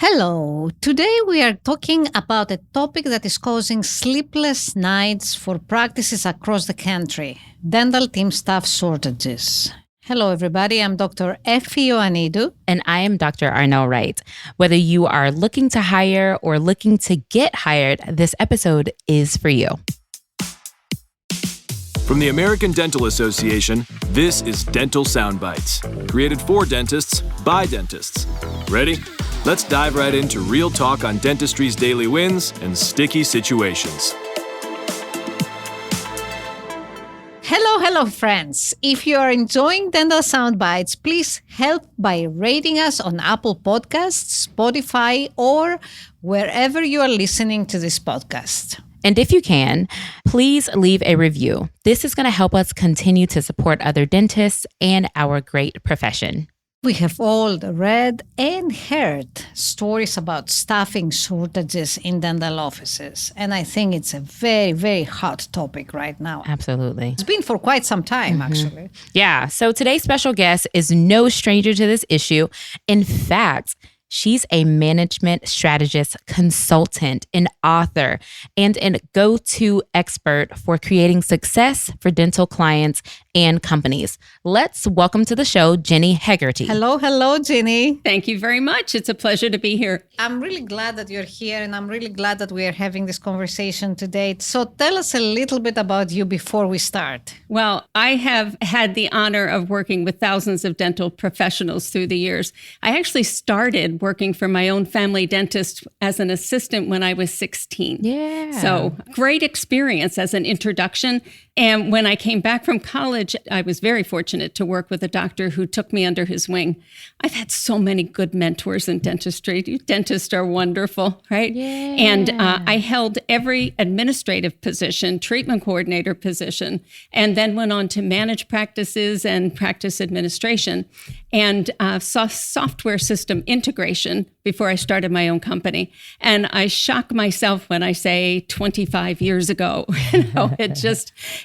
Hello. Today we are talking about a topic that is causing sleepless nights for practices across the country: dental team staff shortages. Hello, everybody. I'm Dr. Effie Ioannidou. And I am Dr. Arnell Wright. Whether you are looking to hire or looking to get hired, this episode is for you. From the American Dental Association, this is Dental Soundbites, created for dentists by dentists. Ready? Let's dive right into real talk on dentistry's daily wins and sticky situations. Hello, friends. If you are enjoying Dental Soundbites, please help by rating us on Apple Podcasts, Spotify, or wherever you are listening to this podcast. And if you can, please leave a review. This is going to help us continue to support other dentists and our great profession. We have all read and heard stories about staffing shortages in dental offices. And I think it's a very, very hot topic right now. Absolutely. It's been for quite some time, actually. Yeah. So today's special guest is no stranger to this issue. In fact, she's a management strategist, consultant, an author, and a go-to expert for creating success for dental clients and companies. Let's welcome to the show, Ginny Hegarty. Hello, Ginny. Thank you very much. It's a pleasure to be here. I'm really glad that you're here, and I'm really glad that we are having this conversation today. So tell us a little bit about you before we start. Well, I have had the honor of working with thousands of dental professionals through the years. I actually started working for my own family dentist as an assistant when I was 16. Yeah. So great experience as an introduction. And when I came back from college, I was very fortunate to work with a doctor who took me under his wing. I've had so many good mentors in dentistry. You dentists are wonderful, right? Yeah. And I held every administrative position, treatment coordinator position, and then went on to manage practices and practice administration and software system integration before I started my own company. And I shock myself when I say 25 years ago.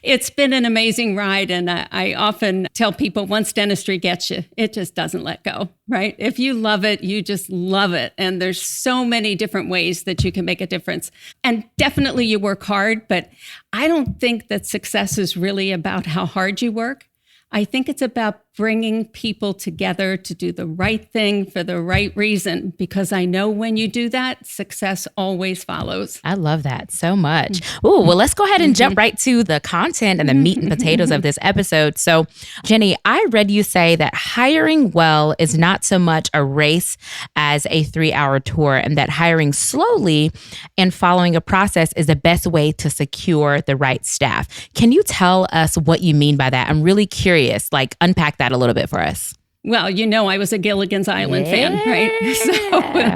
It's been an amazing ride. And I often tell people, once dentistry gets you, it just doesn't let go, right? If you love it, you just love it. And there's so many different ways that you can make a difference. And definitely you work hard, but I don't think that success is really about how hard you work. I think it's about bringing people together to do the right thing for the right reason, because I know when you do that, success always follows. I love that so much. Ooh, well, let's go ahead and jump right to the content and the meat and potatoes of this episode. So, Jenny, I read you say that hiring well is not so much a race as a 3-hour tour, and that hiring slowly and following a process is the best way to secure the right staff. Can you tell us what you mean by that? I'm really curious. Unpack that a little bit for us. Well, I was a Gilligan's Island fan, right? So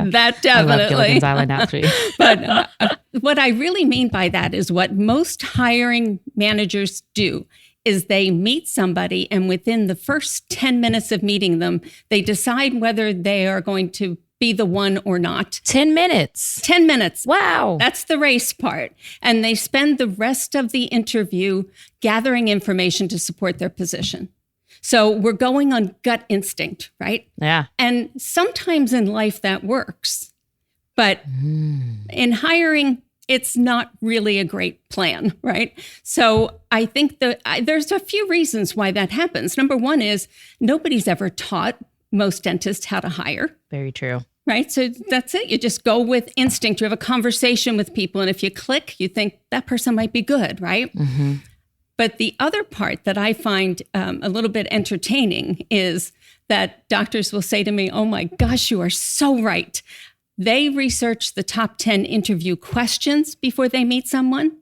that definitely. I love Gilligan's Island, actually. But what I really mean by that is what most hiring managers do is they meet somebody, and within the first 10 minutes of meeting them, they decide whether they are going to be the one or not. 10 minutes. 10 minutes. Wow. That's the race part. And they spend the rest of the interview gathering information to support their position. So we're going on gut instinct, right? Yeah. And sometimes in life that works. But in hiring, it's not really a great plan, right? So I think there's a few reasons why that happens. Number one is nobody's ever taught most dentists how to hire. Very true. Right? So that's it. You just go with instinct. You have a conversation with people. And if you click, you think that person might be good, right? Mm-hmm. But the other part that I find a little bit entertaining is that doctors will say to me, oh my gosh, you are so right. They research the top 10 interview questions before they meet someone.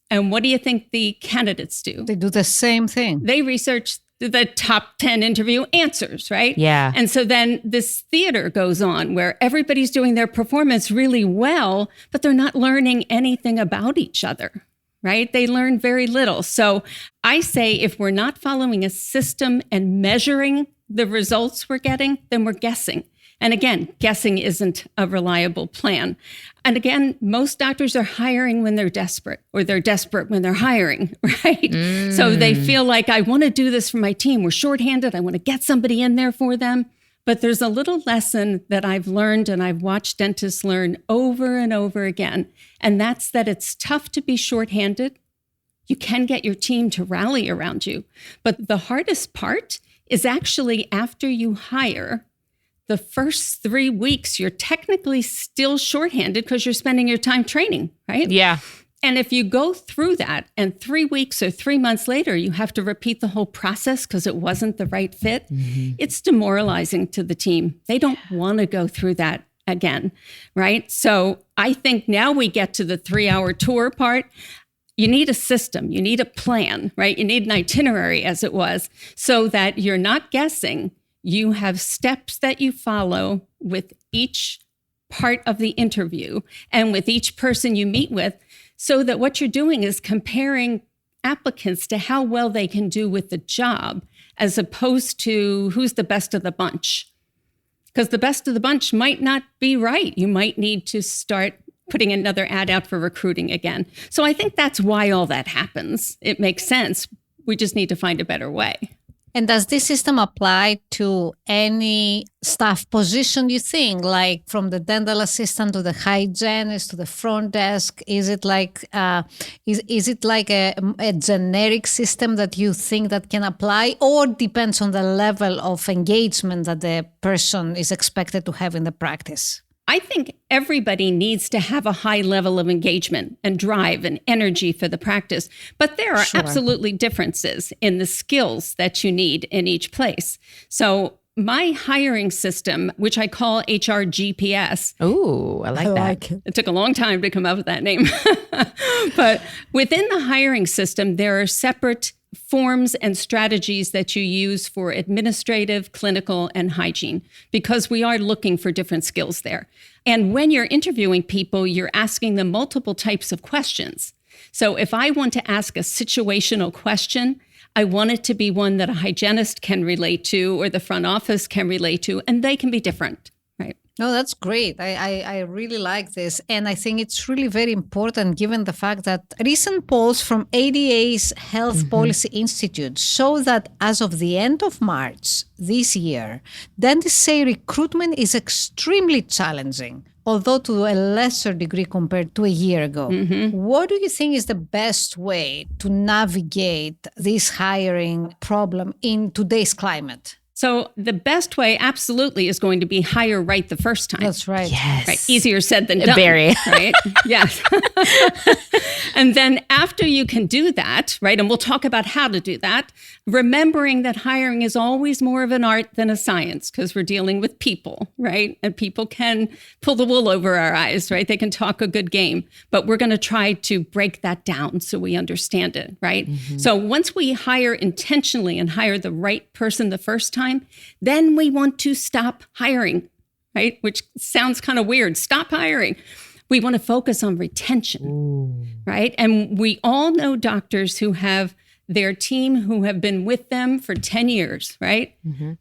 And what do you think the candidates do? They do the same thing. They research the top 10 interview answers, right? Yeah. And so then this theater goes on where everybody's doing their performance really well, but they're not learning anything about each other, right? They learn very little. So I say if we're not following a system and measuring the results we're getting, then we're guessing. And again, guessing isn't a reliable plan. And again, most doctors are hiring when they're desperate, or they're desperate when they're hiring, right? So they feel like, I want to do this for my team. We're shorthanded. I want to get somebody in there for them. But there's a little lesson that I've learned and I've watched dentists learn over and over again, and that's that it's tough to be shorthanded. You can get your team to rally around you, but the hardest part is actually after you hire, the first 3 weeks, you're technically still shorthanded because you're spending your time training, right? Yeah. And if you go through that and 3 weeks or 3 months later, you have to repeat the whole process because it wasn't the right fit, it's demoralizing to the team. They don't want to go through that again, right? So I think now we get to the 3-hour tour part. You need a system, you need a plan, right? You need an itinerary, as it was, so that you're not guessing. You have steps that you follow with each part of the interview and with each person you meet with, so that what you're doing is comparing applicants to how well they can do with the job, as opposed to who's the best of the bunch. Because the best of the bunch might not be right. You might need to start putting another ad out for recruiting again. So I think that's why all that happens. It makes sense. We just need to find a better way. And does this system apply to any staff position, you think, like from the dental assistant to the hygienist to the front desk? Is it like is it like a generic system that you think that can apply, or depends on the level of engagement that the person is expected to have in the practice? I think everybody needs to have a high level of engagement and drive and energy for the practice. But there are absolutely differences in the skills that you need in each place. So my hiring system, which I call HR GPS. Ooh, I like that. It took a long time to come up with that name. But within the hiring system, there are separate forms and strategies that you use for administrative, clinical, and hygiene, because we are looking for different skills there. And when you're interviewing people, you're asking them multiple types of questions. So if I want to ask a situational question, I want it to be one that a hygienist can relate to or the front office can relate to, and they can be different, right? No, that's great. I really like this. And I think it's really very important given the fact that recent polls from ADA's Health Policy Institute show that as of the end of March this year, dentists say recruitment is extremely challenging, although to a lesser degree compared to a year ago. What do you think is the best way to navigate this hiring problem in today's climate? So the best way absolutely is going to be hire right the first time. That's right. Yes. Right. Easier said than done. Very. Right? Yes. And then after you can do that, right, and we'll talk about how to do that, remembering that hiring is always more of an art than a science, because we're dealing with people, right? And people can pull the wool over our eyes, right? They can talk a good game, but we're going to try to break that down so we understand it, right? So once we hire intentionally and hire the right person the first time, then we want to stop hiring, right? Which sounds kind of weird. Stop hiring. We want to focus on retention, right? And we all know doctors who have their team who have been with them for 10 years, right?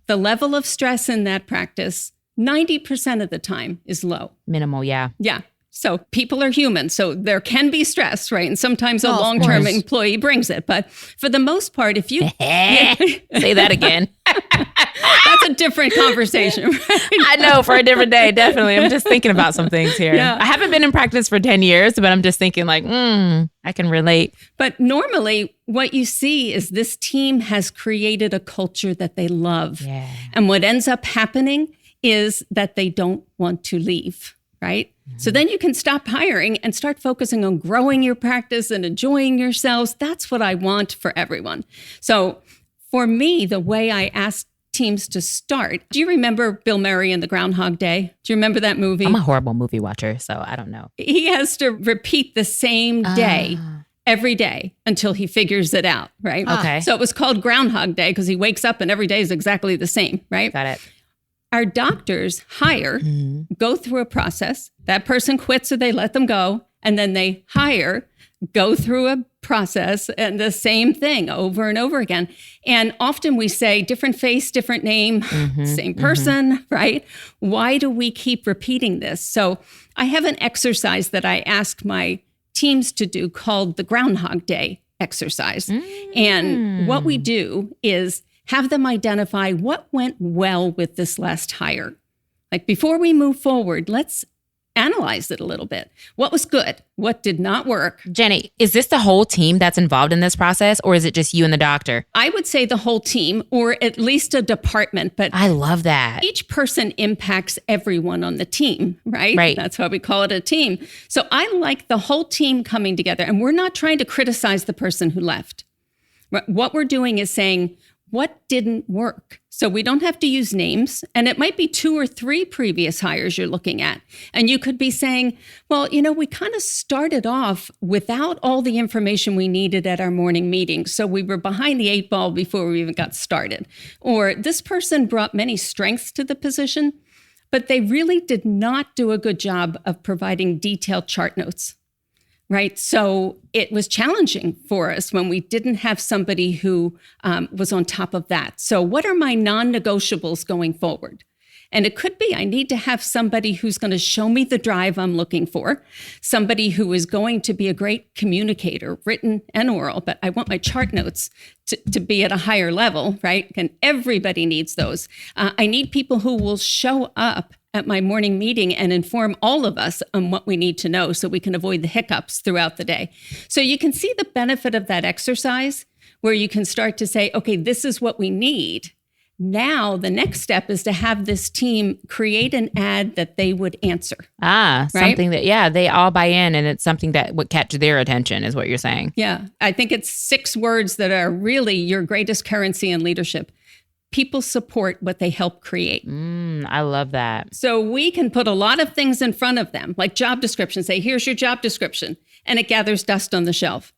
The level of stress in that practice, 90% of the time is low. Minimal, yeah. Yeah. So people are human. So there can be stress, right? And sometimes a long-term employee brings it. But for the most part, if you... Say that again. That's a different conversation, right? I know, for a different day, definitely. I'm just thinking about some things here. Yeah. I haven't been in practice for 10 years, but I'm just thinking like, I can relate. But normally what you see is this team has created a culture that they love. Yeah. And what ends up happening is that they don't want to leave, right? So then you can stop hiring and start focusing on growing your practice and enjoying yourselves. That's what I want for everyone. So for me, the way I ask teams to start, do you remember Bill Murray in the Groundhog Day? Do you remember that movie? I'm a horrible movie watcher, so I don't know. He has to repeat the same day every day until he figures it out, right? Okay. So it was called Groundhog Day because he wakes up and every day is exactly the same, right? Got it. Our doctors hire, go through a process. That person quits or they let them go. And then they hire, go through a process, and the same thing over and over again. And often we say different face, different name, same person, right? Why do we keep repeating this? So I have an exercise that I ask my teams to do called the Groundhog Day exercise. And what we do is have them identify what went well with this last hire. Like before we move forward, let's analyze it a little bit. What was good? What did not work? Jenny, is this the whole team that's involved in this process, or is it just you and the doctor? I would say the whole team, or at least a department, but I love that. each person impacts everyone on the team, right? Right. That's why we call it a team. So I like the whole team coming together, and we're not trying to criticize the person who left. What we're doing is saying, what didn't work? So we don't have to use names, and it might be 2 or 3 previous hires you're looking at. And you could be saying, well, we kind of started off without all the information we needed at our morning meeting. So we were behind the 8 ball before we even got started. Or this person brought many strengths to the position, but they really did not do a good job of providing detailed chart notes. Right. So it was challenging for us when we didn't have somebody who was on top of that. So what are my non-negotiables going forward? And it could be I need to have somebody who's going to show me the drive I'm looking for, somebody who is going to be a great communicator, written and oral, but I want my chart notes to be at a higher level, right? And everybody needs those. I need people who will show up at my morning meeting and inform all of us on what we need to know so we can avoid the hiccups throughout the day. So you can see the benefit of that exercise where you can start to say, okay, this is what we need. Now, the next step is to have this team create an ad that they would answer. Something that, they all buy in, and it's something that would catch their attention is what you're saying. Yeah, I think it's 6 words that are really your greatest currency in leadership. People support what they help create. I love that. So we can put a lot of things in front of them, like job description, say, here's your job description, and it gathers dust on the shelf.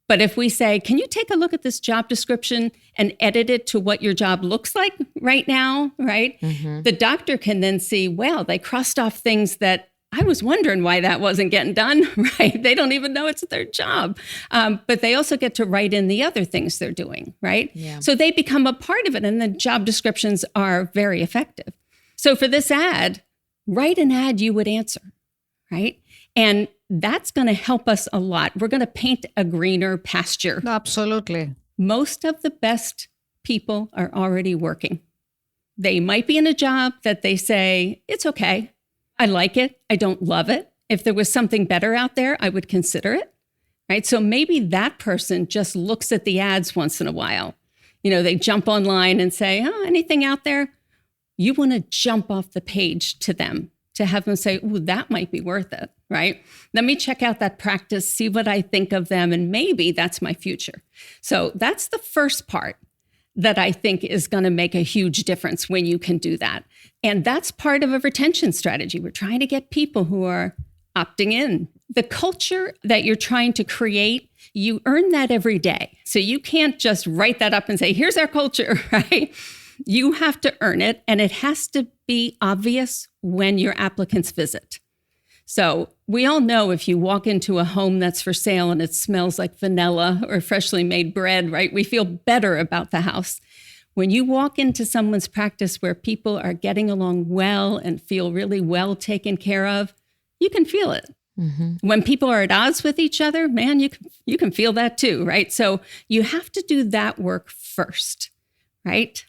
But if we say, can you take a look at this job description and edit it to what your job looks like right now, right? Mm-hmm. The doctor can then see, well, they crossed off things that I was wondering why that wasn't getting done, right? They don't even know it's their job. But they also get to write in the other things they're doing, right? Yeah. So they become a part of it, and the job descriptions are very effective. So for this ad, write an ad you would answer, right? And that's going to help us a lot. We're going to paint a greener pasture. Absolutely. Most of the best people are already working. They might be in a job that they say, it's okay. I like it. I don't love it. If there was something better out there, I would consider it, right? So maybe that person just looks at the ads once in a while. They jump online and say, anything out there? You want to jump off the page to them, to have them say, ooh, that might be worth it, right? Let me check out that practice, see what I think of them, and maybe that's my future. So that's the first part that I think is going to make a huge difference when you can do that. And that's part of a retention strategy. We're trying to get people who are opting in. The culture that you're trying to create, you earn that every day. So you can't just write that up and say, here's our culture, right? You have to earn it, and it has to be obvious when your applicants visit. So we all know if you walk into a home that's for sale and it smells like vanilla or freshly made bread, right? We feel better about the house. When you walk into someone's practice where people are getting along well and feel really well taken care of, you can feel it. Mm-hmm. When people are at odds with each other, man, you can feel that too, right? So you have to do that work first, right?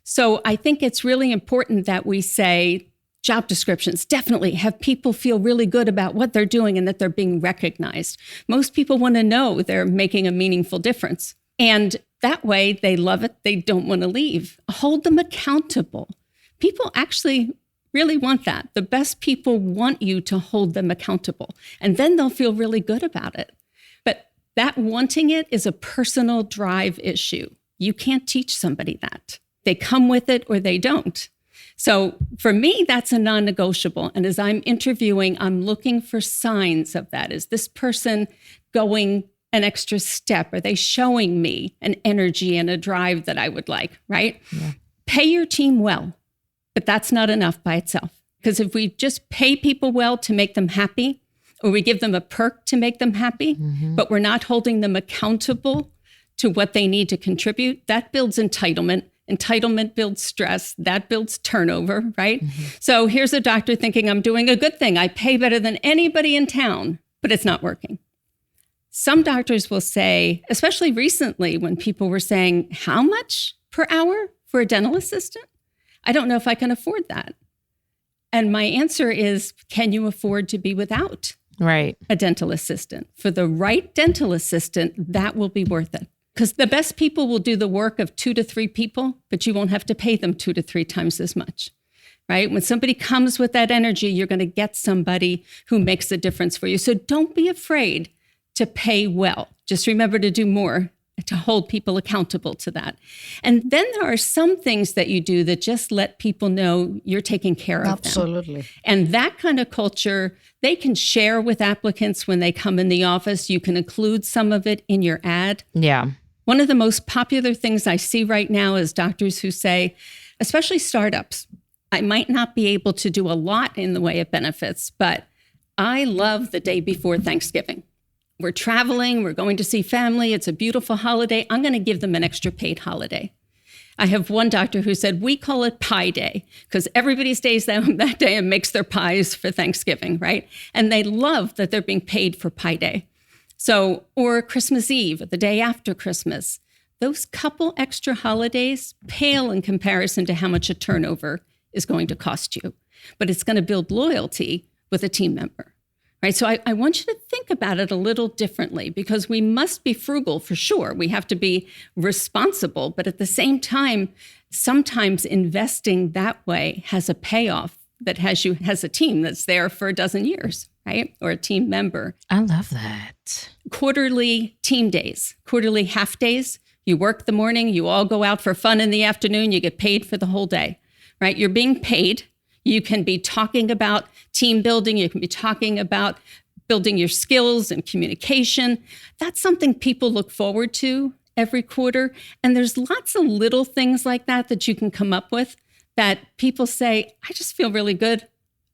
So I think it's really important that we say job descriptions definitely have people feel really good about what they're doing and that they're being recognized. Most people want to know they're making a meaningful difference. And that way they love it. They don't want to leave. Hold them accountable. People actually really want that. The best people want you to hold them accountable, and then they'll feel really good about it. But that wanting it is a personal drive issue. You can't teach somebody that. They come with it or they don't. So for me, that's a non-negotiable. And as I'm interviewing, I'm looking for signs of that. Is this person going an extra step? Are they showing me an energy and a drive that I would like, right? Yeah. Pay your team well, but that's not enough by itself. Because if we just pay people well to make them happy, or we give them a perk to make them happy, but we're not holding them accountable to what they need to contribute, that builds entitlement. Entitlement builds stress. That builds turnover, right? Mm-hmm. So here's a doctor thinking, I'm doing a good thing. I pay better than anybody in town, but it's not working. Some doctors will say, especially recently when people were saying, how much per hour for a dental assistant? I don't know if I can afford that. And my answer is, can you afford to be without a dental assistant? For the right dental assistant, that will be worth it. Because the best people will do the work of 2 to 3 people, but you won't have to pay them 2 to 3 times as much, right? When somebody comes with that energy, you're going to get somebody who makes a difference for you. So don't be afraid to pay well. Just remember to do more, to hold people accountable to that. And then there are some things that you do that just let people know you're taking care of them. Absolutely. And that kind of culture, they can share with applicants when they come in the office. You can include some of it in your ad. Yeah. One of the most popular things I see right now is doctors who say, especially startups, I might not be able to do a lot in the way of benefits, but I love the day before Thanksgiving. We're traveling, we're going to see family, it's a beautiful holiday. I'm going to give them an extra paid holiday. I have one doctor who said, we call it Pie Day because everybody stays that day and makes their pies for Thanksgiving, right? And they love that they're being paid for Pie Day. So, or Christmas Eve, the day after Christmas. Those couple extra holidays pale in comparison to how much a turnover is going to cost you. But it's going to build loyalty with a team member, right? So I want you to think about it a little differently because we must be frugal for sure. We have to be responsible, but at the same time, sometimes investing that way has a payoff that has a team that's there for a dozen years, right? Or a team member. I love that. Quarterly team days, quarterly half days. You work the morning, you all go out for fun in the afternoon, you get paid for the whole day, right? You're being paid. You can be talking about team building. You can be talking about building your skills and communication. That's something people look forward to every quarter. And there's lots of little things like that you can come up with that people say, I just feel really good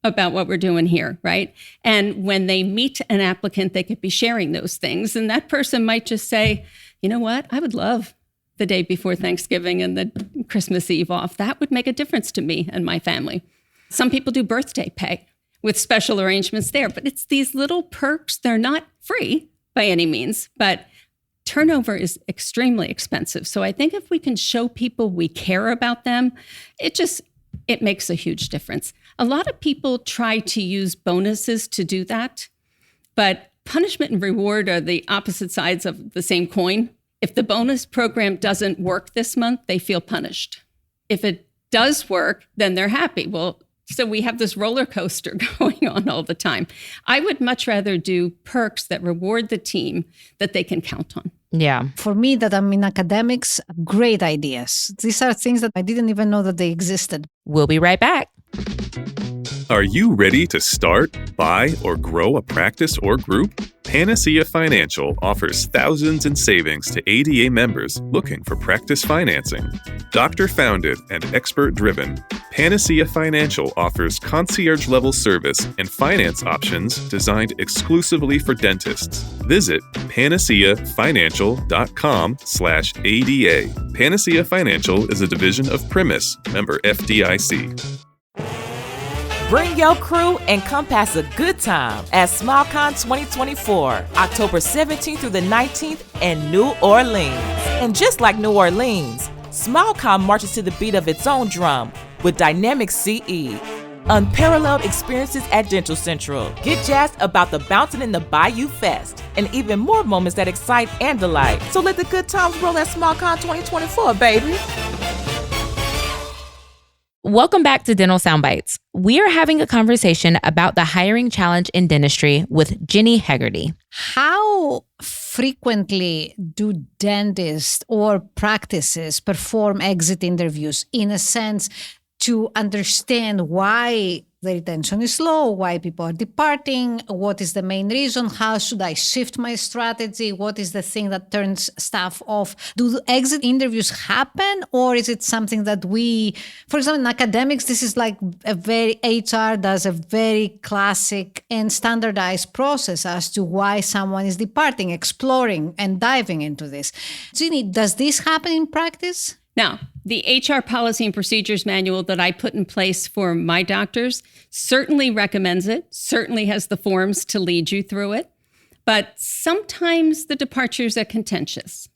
about what we're doing here, right? And when they meet an applicant, they could be sharing those things. And that person might just say, you know what? I would love the day before Thanksgiving and the Christmas Eve off. That would make a difference to me and my family. Some people do birthday pay with special arrangements there, but it's these little perks. They're not free by any means, but turnover is extremely expensive. So I think if we can show people we care about them, it makes a huge difference. A lot of people try to use bonuses to do that, but punishment and reward are the opposite sides of the same coin. If the bonus program doesn't work this month, they feel punished. If it does work, then they're happy. Well, so we have this roller coaster going on all the time. I would much rather do perks that reward the team that they can count on. Yeah. For me, that I'm in academics, great ideas. These are things that I didn't even know that they existed. We'll be right back. Are you ready to start, buy, or grow a practice or group? Panacea Financial offers thousands in savings to ADA members looking for practice financing. Doctor-founded and expert-driven, Panacea Financial offers concierge-level service and finance options designed exclusively for dentists. Visit panaceafinancial.com/ADA. Panacea Financial is a division of Primis, member FDIC. Bring your crew and come pass a good time at SmileCon 2024, October 17th through the 19th in New Orleans. And just like New Orleans, SmileCon marches to the beat of its own drum with dynamic CE. Unparalleled experiences at Dental Central. Get jazzed about the Bouncing in the Bayou Fest and even more moments that excite and delight. So let the good times roll at SmileCon 2024, baby. Welcome back to Dental Soundbites. We are having a conversation about the hiring challenge in dentistry with Ginny Hegarty. How frequently do dentists or practices perform exit interviews in a sense to understand why the retention is low, why people are departing, what is the main reason, how should I shift my strategy, what is the thing that turns staff off? Do the exit interviews happen, or is it something that we, for example, in academics, this is like HR does a very classic and standardized process as to why someone is departing, exploring and diving into this. Ginny, does this happen in practice? Now, the HR policy and procedures manual that I put in place for my doctors certainly recommends it, certainly has the forms to lead you through it. But sometimes the departures are contentious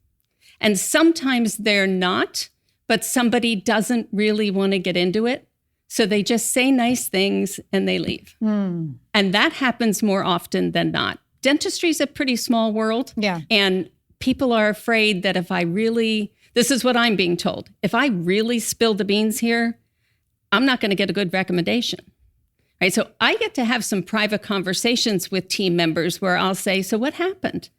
and sometimes they're not, but somebody doesn't really want to get into it. So they just say nice things and they leave. And that happens more often than not. Dentistry is a pretty small world. Yeah. And people are afraid that this is what I'm being told. If I really spill the beans here, I'm not going to get a good recommendation. Right? So I get to have some private conversations with team members where I'll say, so what happened?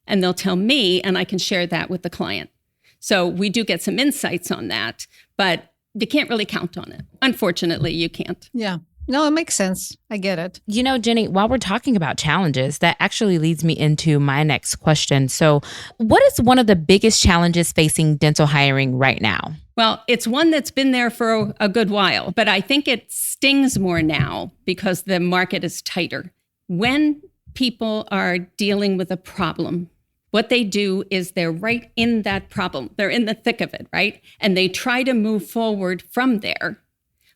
And they'll tell me, and I can share that with the client. So we do get some insights on that, but you can't really count on it. Unfortunately, you can't. Yeah. No, it makes sense. I get it. You know, Ginny, while we're talking about challenges, that actually leads me into my next question. So what is one of the biggest challenges facing dental hiring right now? Well, it's one that's been there for a good while, but I think it stings more now because the market is tighter. When people are dealing with a problem, what they do is they're right in that problem. They're in the thick of it, right? And they try to move forward from there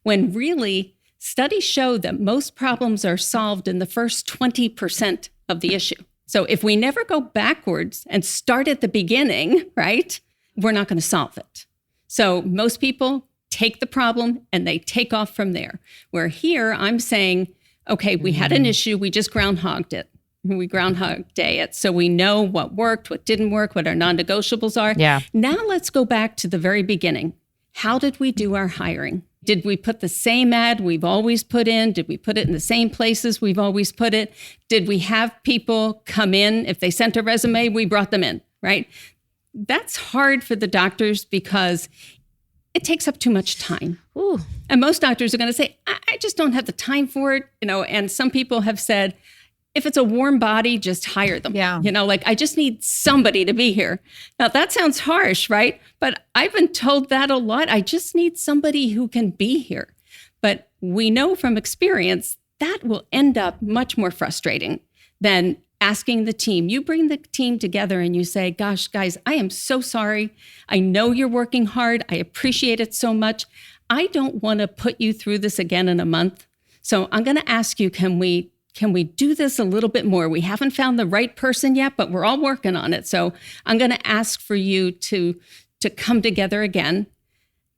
when really studies show that most problems are solved in the first 20% of the issue. So if we never go backwards and start at the beginning, right, we're not going to solve it. So most people take the problem and they take off from there. Where here I'm saying, okay, we had an issue, we just groundhogged it. We Groundhog Day it. So we know what worked, what didn't work, what our non-negotiables are. Yeah. Now let's go back to the very beginning. How did we do our hiring? Did we put the same ad we've always put in? Did we put it in the same places we've always put it? Did we have people come in? If they sent a resume, we brought them in, right? That's hard for the doctors because it takes up too much time. Ooh. And most doctors are going to say, I just don't have the time for it. And some people have said, if it's a warm body, just hire them. Yeah. I just need somebody to be here. Now, that sounds harsh, right? But I've been told that a lot. I just need somebody who can be here. But we know from experience that will end up much more frustrating than asking the team. You bring the team together and you say, gosh, guys, I am so sorry. I know you're working hard. I appreciate it so much. I don't want to put you through this again in a month. So I'm going to ask you, can we do this a little bit more? We haven't found the right person yet, but we're all working on it. So I'm going to ask for you to come together again.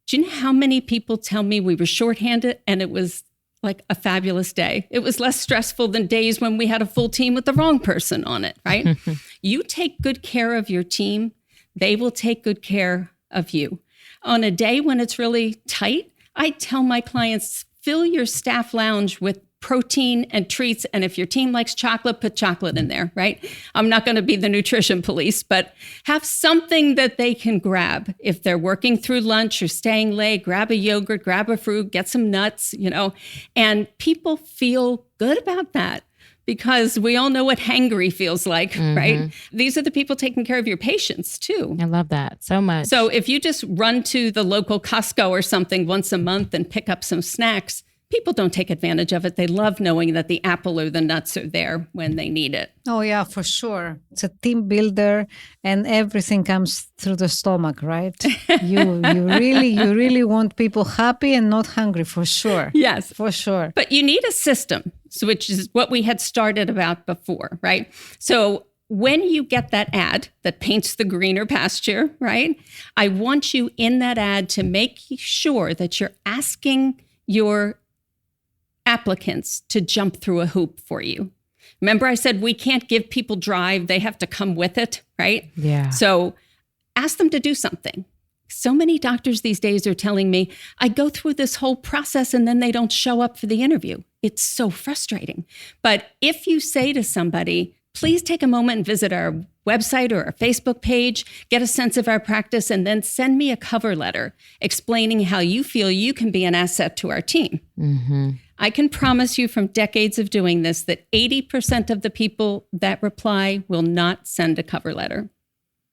Do you know how many people tell me we were shorthanded and it was like a fabulous day? It was less stressful than days when we had a full team with the wrong person on it, right? You take good care of your team, they will take good care of you. On a day when it's really tight, I tell my clients, fill your staff lounge with protein and treats. And if your team likes chocolate, put chocolate in there, right? I'm not going to be the nutrition police, but have something that they can grab. If they're working through lunch or staying late, grab a yogurt, grab a fruit, get some nuts, and people feel good about that because we all know what hangry feels like, right? These are the people taking care of your patients too. I love that so much. So if you just run to the local Costco or something once a month and pick up some snacks, people don't take advantage of it. They love knowing that the apple or the nuts are there when they need it. Oh, yeah, for sure. It's a team builder and everything comes through the stomach, right? You really want people happy and not hungry, for sure. Yes. For sure. But you need a system, which is what we had started about before, right? So when you get that ad that paints the greener pasture, right? I want you in that ad to make sure that you're asking your applicants to jump through a hoop for you. Remember I said we can't give people drive, they have to come with it, right? Yeah. So ask them to do something. So many doctors these days are telling me, I go through this whole process and then they don't show up for the interview. It's so frustrating. But if you say to somebody, please take a moment and visit our website or our Facebook page, get a sense of our practice, and then send me a cover letter explaining how you feel you can be an asset to our team. I can promise you from decades of doing this that 80% of the people that reply will not send a cover letter.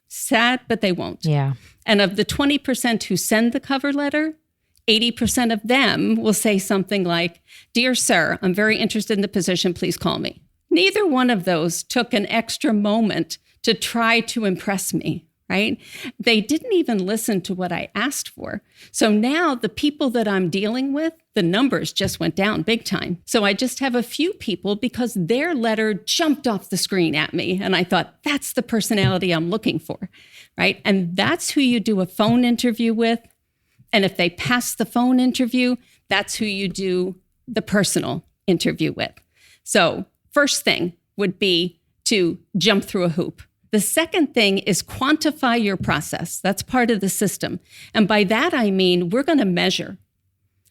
Sad, but they won't. Yeah. And of the 20% who send the cover letter, 80% of them will say something like, "Dear sir, I'm very interested in the position. Please call me." Neither one of those took an extra moment to try to impress me, right? They didn't even listen to what I asked for. So now the people that I'm dealing with, the numbers just went down big time. So I just have a few people because their letter jumped off the screen at me. And I thought, that's the personality I'm looking for, right? And that's who you do a phone interview with. And if they pass the phone interview, that's who you do the personal interview with. So first thing would be to jump through a hoop. The second thing is quantify your process. That's part of the system. And by that, I mean, we're going to measure.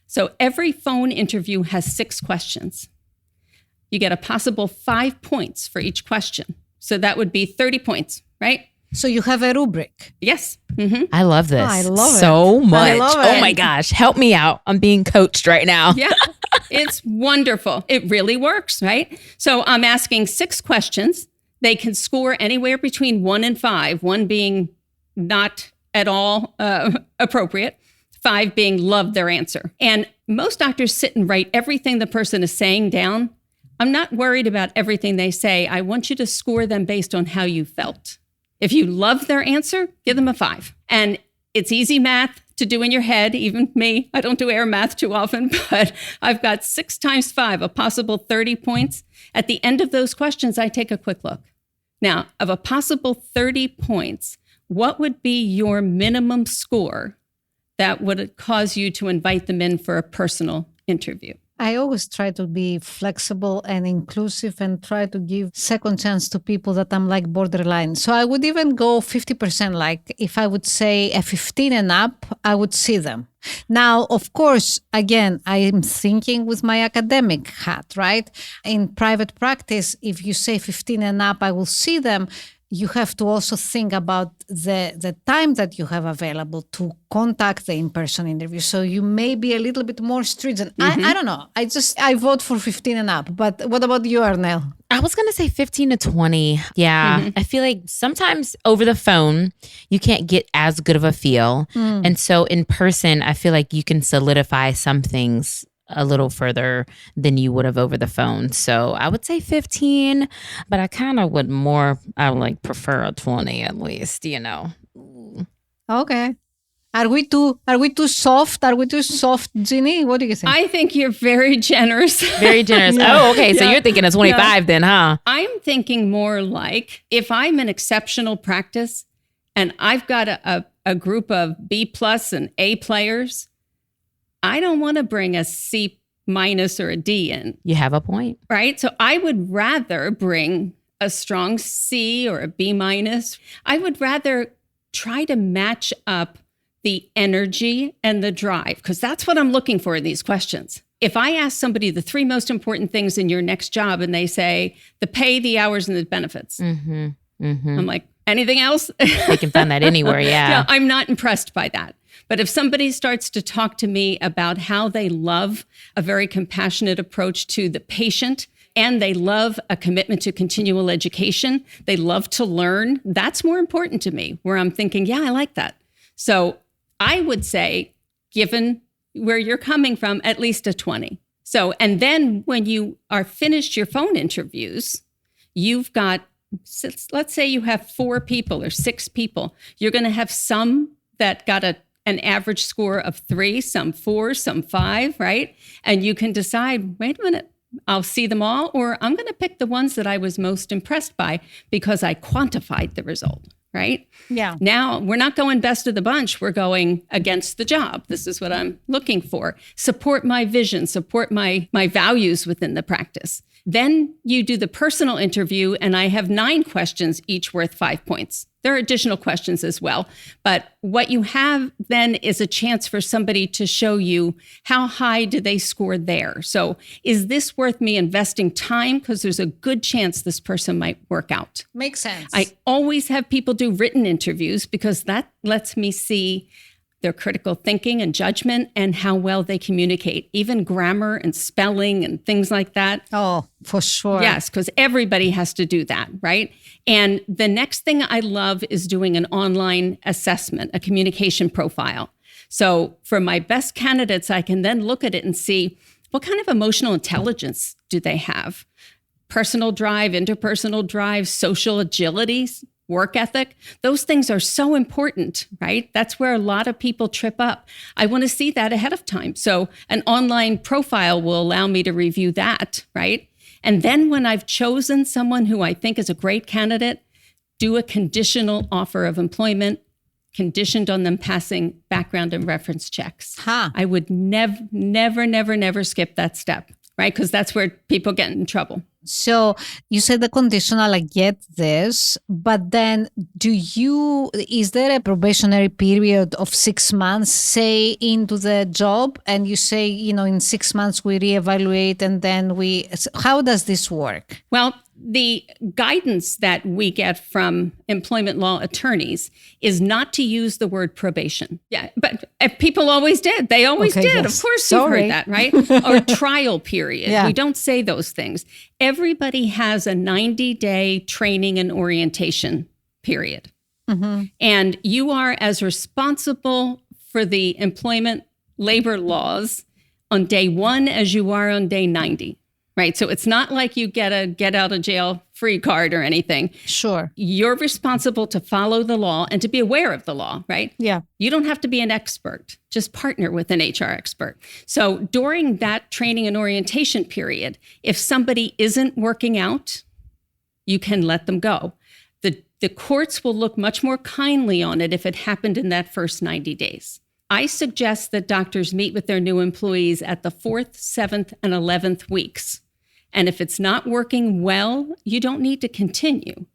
So every phone interview has 6 questions. You get a possible 5 points for each question. So that would be 30 points, right? So you have a rubric. Yes. Mm-hmm. I love this I love so it. much. I love Oh it. my gosh. Help me out. I'm being coached right now. Yeah, it's wonderful. It really works, right? So I'm asking 6 questions. They can score anywhere between 1 and 5, 1 being not at all appropriate, 5 being love their answer. And most doctors sit and write everything the person is saying down. I'm not worried about everything they say. I want you to score them based on how you felt. If you love their answer, give them a 5. And it's easy math to do in your head, even me. I don't do air math too often, but I've got 6 times 5, a possible 30 points. At the end of those questions, I take a quick look. Now, of a possible 30 points, what would be your minimum score that would cause you to invite them in for a personal interview? I always try to be flexible and inclusive and try to give second chance to people that I'm like borderline. So I would even go 50%. Like if I would say a 15 and up, I would see them. Now, of course, again, I am thinking with my academic hat, right? In private practice, if you say 15 and up, I will see them. You have to also think about the time that you have available to contact the in-person interview. So you may be a little bit more stringent. I don't know. I vote for 15 and up. But what about you, Arnel? I was going to say 15 to 20. Yeah. I feel like sometimes over the phone, you can't get as good of a feel. And so in person, I feel like you can solidify some things a little further than you would have over the phone. So I would say 15, but I kind of I would prefer a 20 at least, you know. Okay. Are we too soft? Are we too soft, Ginny? What do you think? I think you're very generous. Very generous. Oh, okay. So you're thinking of 25 then, huh? I'm thinking more like if I'm an exceptional practice and I've got a group of B plus and A players, I don't want to bring a C minus or a D in. You have a point. Right? So I would rather bring a strong C or a B minus. I would rather try to match up the energy and the drive, because that's what I'm looking for in these questions. If I ask somebody the 3 most important things in your next job and they say the pay, the hours, and the benefits, I'm like, anything else? They can find that anywhere, yeah. I'm not impressed by that. But if somebody starts to talk to me about how they love a very compassionate approach to the patient and they love a commitment to continual education, they love to learn, that's more important to me, where I'm thinking, yeah, I like that. So I would say, given where you're coming from, at least a 20. So, and then when you are finished your phone interviews, you've got, let's say you have 4 people or 6 people. You're going to have some that got an average score of 3, some 4, some 5, right? And you can decide, wait a minute, I'll see them all, or I'm going to pick the ones that I was most impressed by because I quantified the result, right? Yeah. Now, we're not going best of the bunch. We're going against the job. This is what I'm looking for. Support my vision, support my values within the practice. Then you do the personal interview, and I have 9 questions, each worth 5 points. There are additional questions as well. But what you have then is a chance for somebody to show you how high do they score there. So is this worth me investing time? Because there's a good chance this person might work out. Makes sense. I always have people do written interviews because that lets me see their critical thinking and judgment and how well they communicate, even grammar and spelling and things like that. Oh, for sure. Yes, because everybody has to do that, right? And the next thing I love is doing an online assessment, a communication profile. So for my best candidates, I can then look at it and see what kind of emotional intelligence do they have? Personal drive, interpersonal drive, social agility, work ethic. Those things are so important, right? That's where a lot of people trip up. I want to see that ahead of time. So an online profile will allow me to review that, right? And then when I've chosen someone who I think is a great candidate, do a conditional offer of employment conditioned on them passing background and reference checks. Huh. I would never skip that step, right? Because that's where people get in trouble. So you said the conditional, I get this, but then is there a probationary period of 6 months, say, into the job? And you say, in 6 months we reevaluate and then how does this work? Well, the guidance that we get from employment law attorneys is not to use the word probation. Yeah, but people always did. They always did. Yes. Of course, Sorry. you've heard that, right? Or trial period. Yeah. We don't say those things. Everybody has a 90-day training and orientation period. Mm-hmm. And you are as responsible for the employment labor laws on day 1 as you are on day 90. Right. So it's not like you get a get out of jail free card or anything. Sure. You're responsible to follow the law and to be aware of the law, right? Yeah. You don't have to be an expert. Just partner with an HR expert. So during that training and orientation period, if somebody isn't working out, you can let them go. The courts will look much more kindly on it if it happened in that first 90 days. I suggest that doctors meet with their new employees at the 4th, 7th, and 11th weeks. And if it's not working well, you don't need to continue.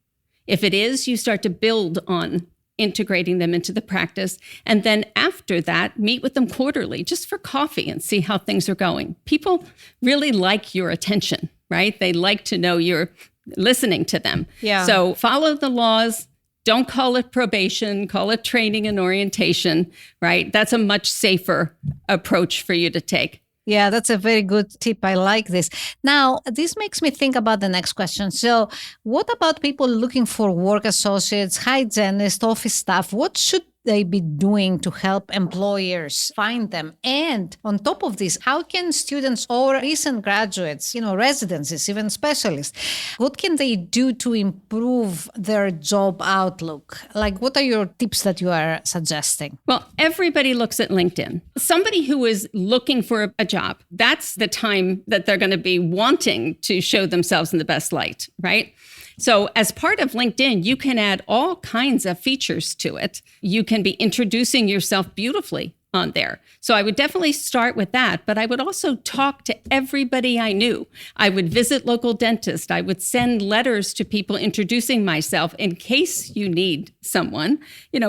If it is, you start to build on integrating them into the practice. And then after that, meet with them quarterly, just for coffee and see how things are going. People really like your attention, right? They like to know you're listening to them. Yeah. So follow the laws. Don't call it probation, call it training and orientation, right? That's a much safer approach for you to take. Yeah, that's a very good tip. I like this. Now, this makes me think about the next question. So what about people looking for work associates, hygienists, office staff? What should they be doing to help employers find them? And on top of this, how can students or recent graduates, residencies, even specialists, what can they do to improve their job outlook? Like, what are your tips that you are suggesting? Well, everybody looks at LinkedIn. Somebody who is looking for a job, that's the time that they're going to be wanting to show themselves in the best light, right? So as part of LinkedIn, you can add all kinds of features to it. You can be introducing yourself beautifully on there. So I would definitely start with that, but I would also talk to everybody I knew. I would visit local dentists. I would send letters to people introducing myself in case you need someone,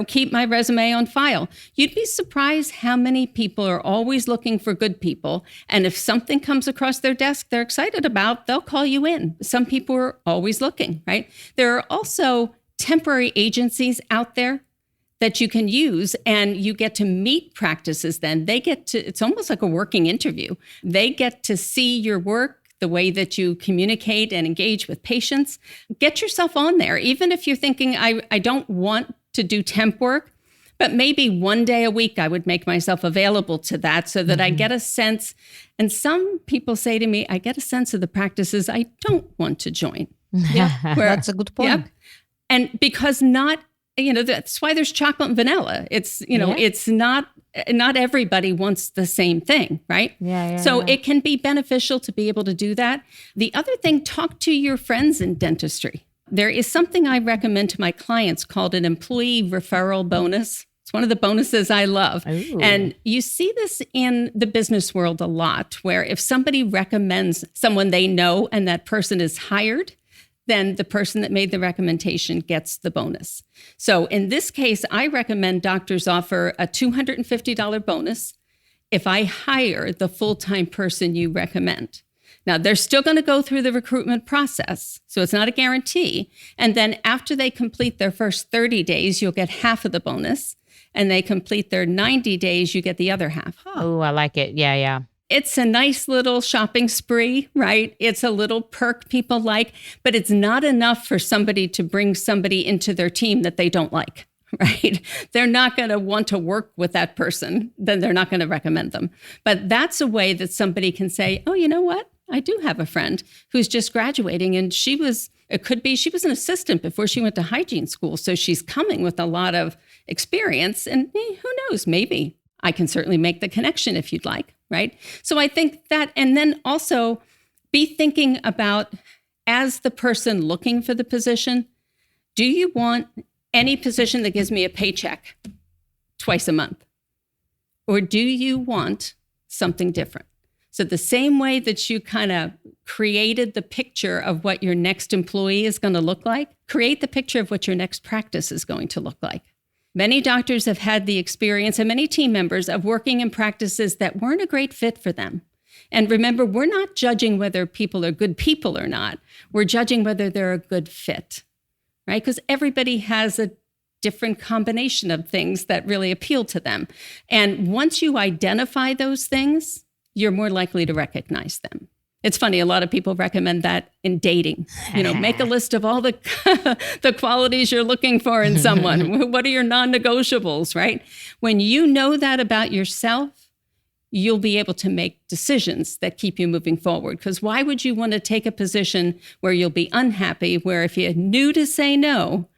keep my resume on file. You'd be surprised how many people are always looking for good people. And if something comes across their desk they're excited about, they'll call you in. Some people are always looking, right? There are also temporary agencies out there that you can use, and you get to meet practices then. It's almost like a working interview. They get to see your work, the way that you communicate and engage with patients. Get yourself on there. Even if you're thinking, I don't want to do temp work, but maybe one day a week I would make myself available to that so that I get a sense. And some people say to me, I get a sense of the practices I don't want to join. Yeah, that's a good point. Yeah. And because that's why there's chocolate and vanilla. It's, it's not everybody wants the same thing, right? So it can be beneficial to be able to do that. The other thing, talk to your friends in dentistry. There is something I recommend to my clients called an employee referral bonus. It's one of the bonuses I love. Ooh. And you see this in the business world a lot, where if somebody recommends someone they know and that person is hired, then the person that made the recommendation gets the bonus. So in this case, I recommend doctors offer a $250 bonus if I hire the full-time person you recommend. Now, they're still going to go through the recruitment process, so it's not a guarantee. And then after they complete their first 30 days, you'll get half of the bonus. And they complete their 90 days, you get the other half. Oh, I like it. Yeah. It's a nice little shopping spree, right? It's a little perk people like, but it's not enough for somebody to bring somebody into their team that they don't like, right? They're not going to want to work with that person. Then they're not going to recommend them. But that's a way that somebody can say, oh, you know what? I do have a friend who's just graduating, and she was an assistant before she went to hygiene school. So she's coming with a lot of experience, and who knows, maybe I can certainly make the connection if you'd like, right? So I think that, and then also be thinking about, as the person looking for the position, do you want any position that gives me a paycheck twice a month? Or do you want something different? So the same way that you kind of created the picture of what your next employee is going to look like, create the picture of what your next practice is going to look like. Many doctors have had the experience, and many team members, of working in practices that weren't a great fit for them. And remember, we're not judging whether people are good people or not. We're judging whether they're a good fit, right? Because everybody has a different combination of things that really appeal to them. And once you identify those things, you're more likely to recognize them. It's funny, a lot of people recommend that in dating. Make a list of all the the qualities you're looking for in someone. What are your non-negotiables, right? When you know that about yourself, you'll be able to make decisions that keep you moving forward. Because why would you want to take a position where you'll be unhappy, where if you knew to say no,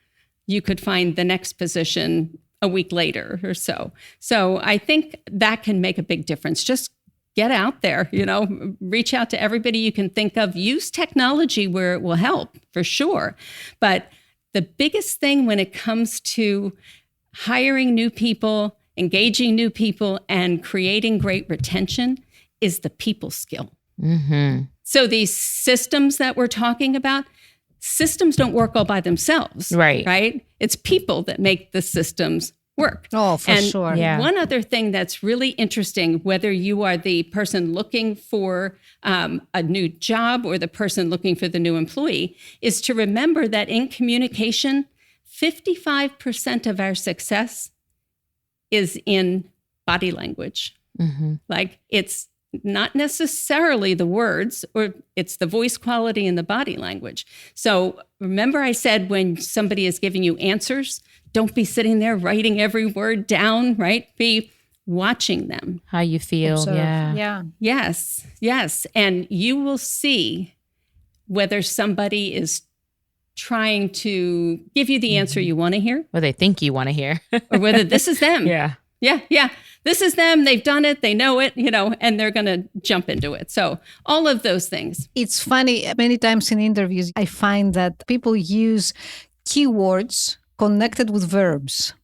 you could find the next position a week later or so. So I think that can make a big difference. Just get out there, reach out to everybody you can think of. Use technology where it will help, for sure. But the biggest thing when it comes to hiring new people, engaging new people, and creating great retention is the people skill. Mm-hmm. So these systems that we're talking about, systems don't work all by themselves. Right? It's people that make the systems work. Oh, for sure. Yeah. One other thing that's really interesting, whether you are the person looking for a new job or the person looking for the new employee, is to remember that in communication, 55% of our success is in body language. Mm-hmm. Like, it's not necessarily the words, or it's the voice quality and the body language. So remember I said when somebody is giving you answers, don't be sitting there writing every word down, right? Be watching them. How you feel. Observe. Yeah. Yes. And you will see whether somebody is trying to give you the answer you want to hear. What they think you want to hear. Or whether this is them. Yeah. Yeah. This is them. They've done it. They know it, and they're going to jump into it. So all of those things. It's funny, many times in interviews, I find that people use keywords connected with verbs.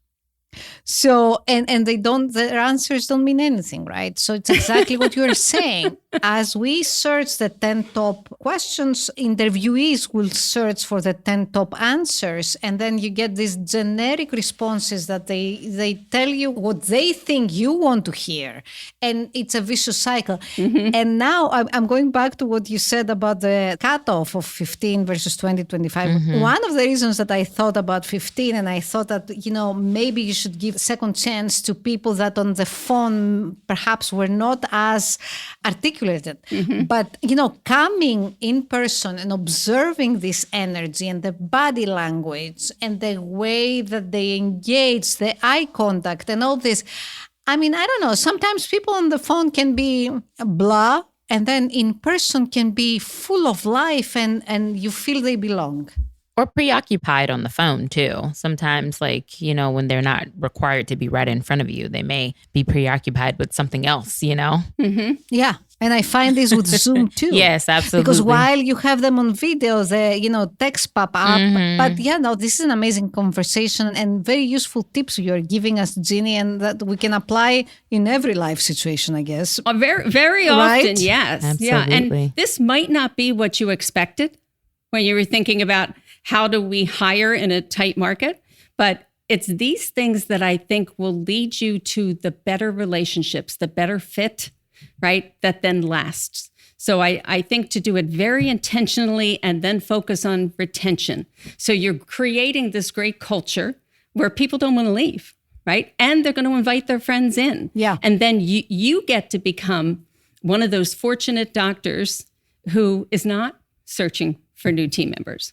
So, and their answers don't mean anything, right? So it's exactly what you're saying. As we search the 10 top questions, interviewees will search for the 10 top answers. And then you get these generic responses that they tell you what they think you want to hear. And it's a vicious cycle. Mm-hmm. And now I'm going back to what you said about the cutoff of 15 versus 20, 25. Mm-hmm. One of the reasons that I thought about 15, and I thought that, maybe you should give a second chance to people that on the phone perhaps were not as articulated. Mm-hmm. But, coming in person and observing this energy and the body language and the way that they engage, the eye contact and all this. I mean, I don't know. Sometimes people on the phone can be blah, and then in person can be full of life and you feel they belong. Or preoccupied on the phone, too. Sometimes, when they're not required to be right in front of you, they may be preoccupied with something else, Mm-hmm. Yeah. And I find this with Zoom, too. Yes, absolutely. Because while you have them on video, the, text pop up. Mm-hmm. But, this is an amazing conversation and very useful tips you're giving us, Ginny, and that we can apply in every life situation, I guess. Very, very often, right? yes. Absolutely. Yeah. And this might not be what you expected when you were thinking about how do we hire in a tight market, but it's these things that I think will lead you to the better relationships, the better fit, right? That then lasts. So I think to do it very intentionally and then focus on retention. So you're creating this great culture where people don't want to leave, right? And they're going to invite their friends in. Yeah. And then you get to become one of those fortunate doctors who is not searching for new team members.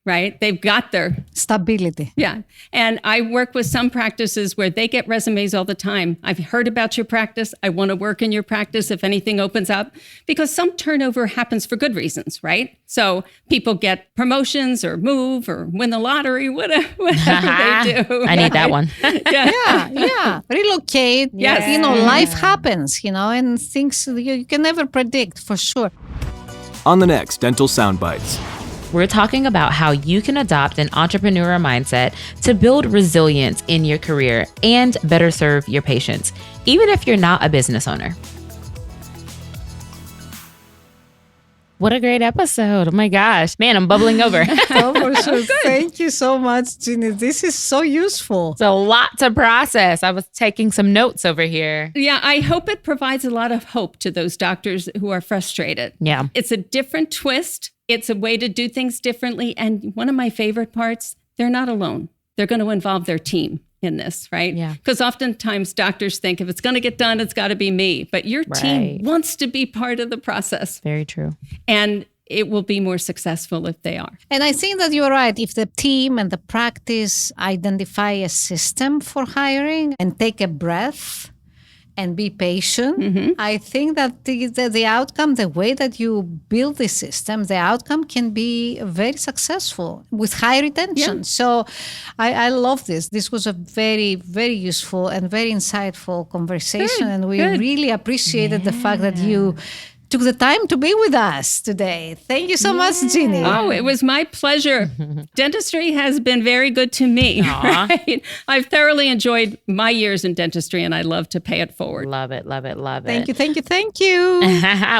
Right? They've got their stability. Yeah. And I work with some practices where they get resumes all the time. I've heard about your practice. I want to work in your practice if anything opens up, because some turnover happens for good reasons, right? So people get promotions or move or win the lottery, whatever they do. I need that one. Yeah. Relocate. Yes. Life happens, and things you can never predict, for sure. On the next Dental Soundbites. We're talking about how you can adopt an entrepreneurial mindset to build resilience in your career and better serve your patients, even if you're not a business owner. What a great episode. Oh my gosh. Man, I'm bubbling over. Oh, for sure. Thank you so much, Ginny. This is so useful. It's a lot to process. I was taking some notes over here. Yeah, I hope it provides a lot of hope to those doctors who are frustrated. Yeah. It's a different twist. It's a way to do things differently. And one of my favorite parts, they're not alone. They're going to involve their team in this, right? Yeah. Because oftentimes doctors think if it's going to get done, it's got to be me. But your team wants to be part of the process. Very true. And it will be more successful if they are. And I think that you're right. If the team and the practice identify a system for hiring and take a breath and be patient, I think that the outcome, the way that you build the system, the outcome can be very successful with high retention. Yeah. So I love this. This was a very, very useful and very insightful conversation. And we really appreciated the fact that you took the time to be with us today. Thank you so much, Ginny. Oh, it was my pleasure. Dentistry has been very good to me. Right? I've thoroughly enjoyed my years in dentistry, and I love to pay it forward. Love it, love it, love it. Thank you, thank you, thank you.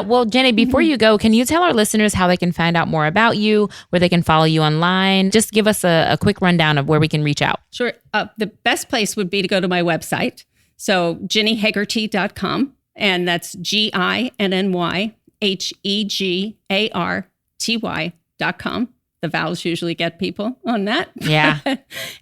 Well, Jenny, before you go, can you tell our listeners how they can find out more about you, where they can follow you online? Just give us a quick rundown of where we can reach out. Sure. The best place would be to go to my website. So GinnyHegarty.com. And that's GinnyHegarty.com. The vowels usually get people on that. Yeah.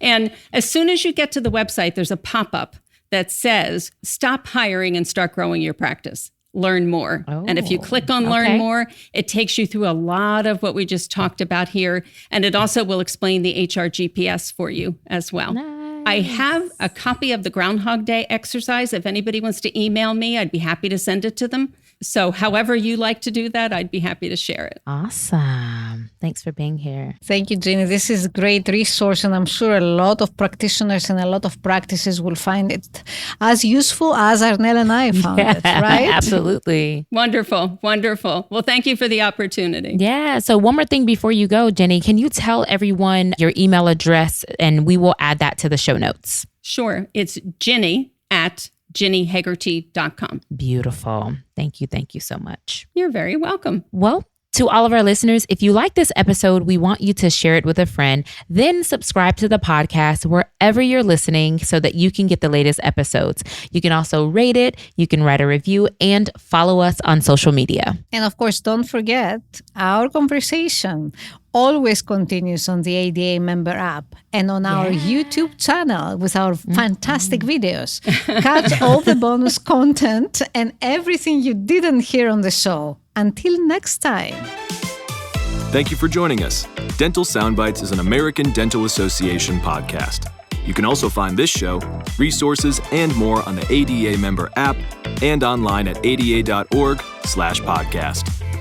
And as soon as you get to the website, there's a pop-up that says, stop hiring and start growing your practice. Learn more. And if you click on Learn More, it takes you through a lot of what we just talked about here. And it also will explain the HR GPS for you as well. Nice. I have a copy of the Groundhog Day exercise. If anybody wants to email me, I'd be happy to send it to them. So however you like to do that, I'd be happy to share it. Awesome. Thanks for being here. Thank you, Ginny. This is a great resource, and I'm sure a lot of practitioners and a lot of practices will find it as useful as Arnell and I found it, right? Absolutely. Wonderful, wonderful. Well, thank you for the opportunity. Yeah. So one more thing before you go, Jenny, can you tell everyone your email address, and we will add that to the show notes? Sure. It's Ginny@GinnyHegarty.com. Beautiful. Thank you. Thank you so much. You're very welcome. Well, to all of our listeners, if you like this episode, we want you to share it with a friend, then subscribe to the podcast wherever you're listening so that you can get the latest episodes. You can also rate it, you can write a review, and follow us on social media. And of course, don't forget, our conversation always continues on the ADA member app and on our YouTube channel with our fantastic videos. Catch all the bonus content and everything you didn't hear on the show. Until next time. Thank you for joining us. Dental Soundbites is an American Dental Association podcast. You can also find this show, resources, and more on the ADA member app and online at ada.org/podcast.